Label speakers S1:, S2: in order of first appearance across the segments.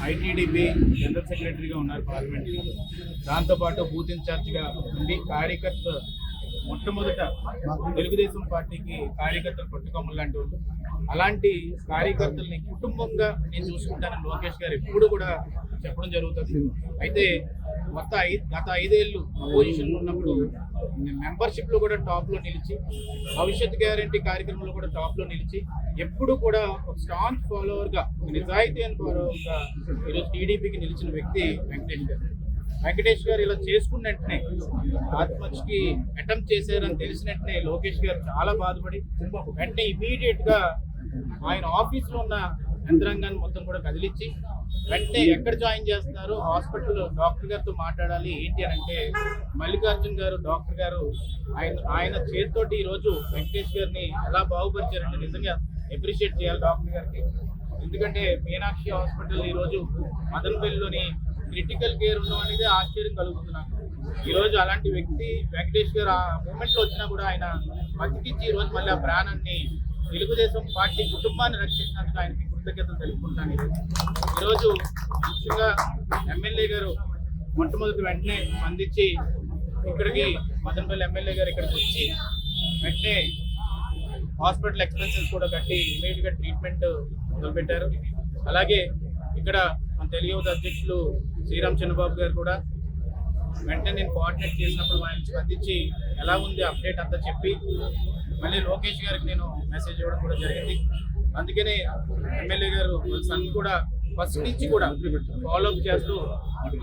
S1: ITDP general సెక్రటరీగా ఉన్నారు parliament. దాంతోపాటు బూత్ ఇన్ఛార్జిగా ఉండి కార్యకర్త మొట్టమొదట తెలుగుదేశం పార్టీకి కార్యకర్తలు పట్టుకొమ్మలు లాంటి వాళ్ళు. అలాంటి కార్యకర్తల్ని కుటుంబంగా నేను చూసుకుంటానని లోకేష్ గారు ఎప్పుడు కూడా చెప్పడం జరుగుతుంది. అయితే గత 5 ఏళ్ళు అపోజిషన్లో ఉన్నప్పుడు మెంబర్షిప్లో కూడా టాప్లో నిలిచి, భవిష్యత్ గ్యారంటీ కార్యక్రమంలో కూడా టాప్లో నిలిచి, ఎప్పుడు కూడా ఒక స్ట్రాంగ్ ఫాలోవర్గా, నిజాయితీ అని ఫాలోవర్గా ఈరోజు టీడీపీకి నిలిచిన వ్యక్తి వెంకటేష్ గారు ఇలా చేసుకున్న వెంటనే, ఆత్మహత్యకి అటెంప్ట్ చేశారని తెలిసిన వెంటనే లోకేష్ గారు చాలా బాధపడి వెంటనే ఇమీడియట్గా ఆయన ఆఫీస్లో ఉన్న యంత్రాంగాన్ని మొత్తం కూడా కదిలించి వెంటనే ఎక్కడ జాయిన్ చేస్తున్నారు, హాస్పిటల్ డాక్టర్ గారితో మాట్లాడాలి ఏంటి అని అంటే, మల్లికార్జున్ గారు డాక్టర్ గారు ఆయన చేతితోటి ఈరోజు వెంకటేష్ గారిని ఎలా బాగుపరిచారంటే నిజంగా అప్రిషియేట్ చేయాలి డాక్టర్ గారికి. ఎందుకంటే మీనాక్షి హాస్పిటల్ ఈరోజు మదనపల్లిలోని క్రిటికల్ కేర్ ఉండడం అనేది ఆశ్చర్యం కలుగుతుంది నాకు. ఈరోజు అలాంటి వ్యక్తి వెంకటేష్ గారు ఆ మూమెంట్లో వచ్చినా కూడా ఆయన బతికించి ఈరోజు మళ్ళీ ఆ ప్రాణాన్ని తెలుగుదేశం పార్టీ కుటుంబాన్ని రక్షించినందుకు ఆయనకి కృతజ్ఞతలు తెలుపుకుంటాను. ఈరోజు ముఖ్యంగా ఎమ్మెల్యే గారు మొట్టమొదటి వెంటనే స్పందించి ఇక్కడికి మదనపల్లి ఎమ్మెల్యే గారు ఇక్కడికి వచ్చి వెంటనే హాస్పిటల్ ఎక్స్పెన్సెస్ కూడా కట్టి ఇమీడియట్గా ట్రీట్మెంట్ మొదలుపెట్టారు. అలాగే ఇక్కడ మన తెలుగు అధ్యక్షులు శ్రీరామ్ చంద్రబాబు గారు కూడా వెంటనే నేను కోఆర్డినేట్ చేసినప్పుడు ఆయన స్పందించి ఎలా ఉంది అప్డేట్ అంతా చెప్పి మళ్ళీ లోకేష్ గారికి నేను మెసేజ్ ఇవ్వడం కూడా జరిగింది. అందుకనే ఎమ్మెల్యే గారు సన్ కూడా ఫస్ట్ నుంచి కూడా ఫాలోఅప్ చేస్తూ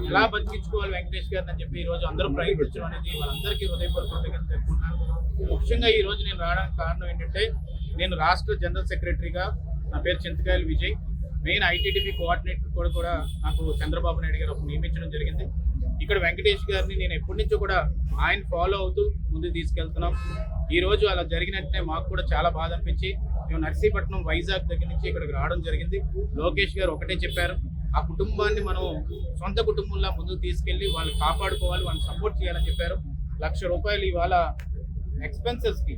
S1: ఎలా బతికించుకోవాలి వెంకటేష్ గారిని అని చెప్పి ఈరోజు అందరూ ప్రయత్నించడం అనేది మనందరికీ హృదయపూర్వకంగా తెలుపుకుంటున్నాను. ముఖ్యంగా ఈరోజు నేను రావడానికి కారణం ఏంటంటే, నేను రాష్ట్ర జనరల్ సెక్రటరీగా, నా పేరు చింతకాయల విజయ్, మెయిన్ ఐటీడీపీ కోఆర్డినేటర్ కూడా నాకు చంద్రబాబు నాయుడు గారు నియమించడం జరిగింది. ఇక్కడ వెంకటేష్ గారిని నేను ఎప్పటి నుంచో కూడా ఆయన ఫాలో అవుతూ ముందుకు తీసుకెళ్తున్నాం. ఈరోజు అలా జరిగినట్టే మాకు కూడా చాలా బాధ అనిపించి మేము నర్సీపట్నం, వైజాగ్ దగ్గర నుంచి ఇక్కడికి రావడం జరిగింది. లోకేష్ గారు ఒకటే చెప్పారు, ఆ కుటుంబాన్ని మనం సొంత కుటుంబంలా ముందుకు తీసుకెళ్ళి వాళ్ళని కాపాడుకోవాలి, వాళ్ళని సపోర్ట్ చేయాలని చెప్పారు. ₹1,00,000 ఇవాళ ఎక్స్పెన్సెస్కి,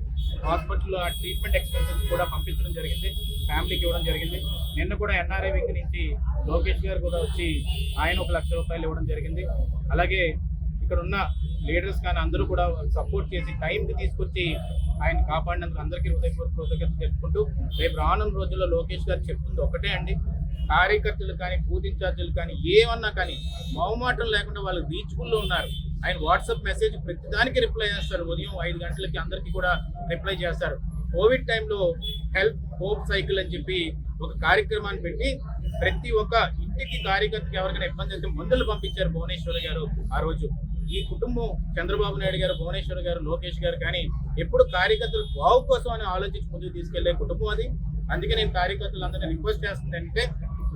S1: హాస్పిటల్లో ఆ ట్రీట్మెంట్ ఎక్స్పెన్సెస్ కూడా పంపించడం జరిగింది, ఫ్యామిలీకి ఇవ్వడం జరిగింది. నిన్న కూడా ఎన్ఆర్ఐ వింగ్ నుంచి లోకేష్ గారు కూడా వచ్చి ఆయన ₹1,00,000 ఇవ్వడం జరిగింది. అలాగే ఇక్కడ ఉన్న లీడర్స్ కానీ అందరూ కూడా సపోర్ట్ చేసి టైంకి తీసుకొచ్చి ఆయన కాపాడినందుకు అందరికీ కృతజ్ఞతలు తెలుపుకుంటూ, రేపు రానున్న రోజుల్లో లోకేష్ గారు చెప్తుంది ఒకటే అండి, కార్యకర్తలు కానీ బూత్ ఇన్ఛార్జీలు కానీ ఏమన్నా కానీ మొహమాటం లేకుండా వాళ్ళు రీచబుల్లో ఉన్నారు. ఆయన వాట్సాప్ మెసేజ్ ప్రతిదానికి రిప్లై చేస్తారు. ఉదయం 5 గంటలకి అందరికీ కూడా రిప్లై చేస్తారు. కోవిడ్ టైంలో హెల్ప్ హోప్ సైకిల్ అని చెప్పి ఒక కార్యక్రమాన్ని పెట్టి ప్రతి ఒక్క ఇంటికి కార్యకర్తకి ఎవరికైనా ఇబ్బంది అయితే మందులు పంపించారు భువనేశ్వర్ గారు. ఆ రోజు ఈ కుటుంబం చంద్రబాబు నాయుడు గారు, భువనేశ్వర్ గారు, లోకేష్ గారు కానీ ఎప్పుడు కార్యకర్తలు బాగు కోసం అని ఆలోచించి ముందుకు తీసుకెళ్లే కుటుంబం అది. అందుకే నేను కార్యకర్తలందరినీ రిక్వెస్ట్ చేస్తుంది అంటే,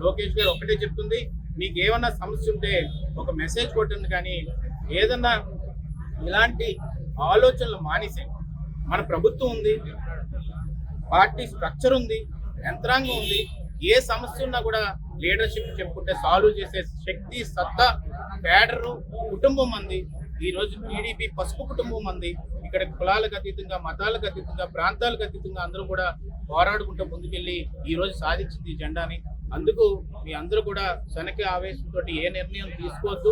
S1: లోకేష్ గారు ఒకటే చెప్తుంది, మీకు ఏమన్నా సమస్య ఉంటే ఒక మెసేజ్ కొట్టండి, కానీ ఏదన్నా ఇలాంటి ఆలోచనలు మానేసే, మన ప్రభుత్వం ఉంది, పార్టీ స్ట్రక్చర్ ఉంది, యంత్రాంగం ఉంది, ఏ సమస్య ఉన్నా కూడా లీడర్షిప్ చెప్పుకుంటే సాల్వ్ చేసే శక్తి, సత్తా, క్యాడరు, కుటుంబం మంది. ఈరోజు టీడీపీ పసుపు కుటుంబం మంది. ఇక్కడ కులాలకు అతీతంగా, మతాలకు అతీతంగా, ప్రాంతాలకు అతీతంగా అందరూ కూడా పోరాడుకుంటూ ముందుకెళ్ళి ఈరోజు సాధించింది ఈ జెండాని. అందుకు మీ అందరూ కూడా శనక ఆవేశంతో ఏ నిర్ణయం తీసుకోవద్దు.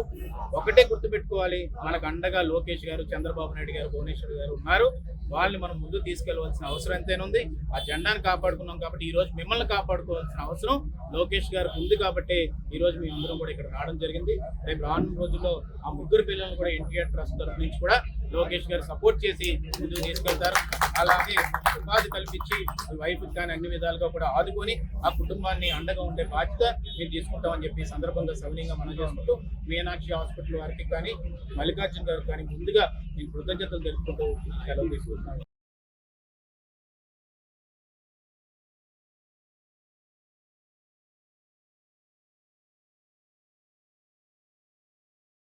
S1: ఒకటే గుర్తుపెట్టుకోవాలి, మనకు అండగా లోకేష్ గారు, చంద్రబాబు నాయుడు గారు, భువనేశ్వర్ గారు ఉన్నారు. వాళ్ళని మనం ముందుకు తీసుకెళ్లవలసిన అవసరం ఎంతైనా ఉంది. ఆ జెండాను కాపాడుకున్నాం కాబట్టి ఈరోజు మిమ్మల్ని కాపాడుకోవాల్సిన అవసరం లోకేష్ గారికి ఉంది. కాబట్టి ఈరోజు మీ అందరం కూడా ఇక్కడ రావడం జరిగింది. రేపు రానున్న రోజుల్లో ఆ ముగ్గురు పిల్లలను కూడా ఎన్టీఆర్ ట్రస్ట్ తరఫు నుంచి కూడా లోకేష్ గారు సపోర్ట్ చేసి ముందుకు తీసుకెళ్తారు. అలాగే ఉపాధి కల్పించి వైఫ్కి కానీ అన్ని విధాలుగా కూడా ఆదుకొని ఆ కుటుంబాన్ని అండగా ఉండే బాధ్యత మేము తీసుకుంటామని చెప్పి సందర్భంగా సవినీయంగా మనం చేసుకుంటూ, మీనాక్షి హాస్పిటల్ వారికి కానీ మల్లికార్జున్ గారికి కానీ ముందుగా నేను కృతజ్ఞతలు తెలుపుకుంటూ సెలవు తీసుకుంటున్నాను.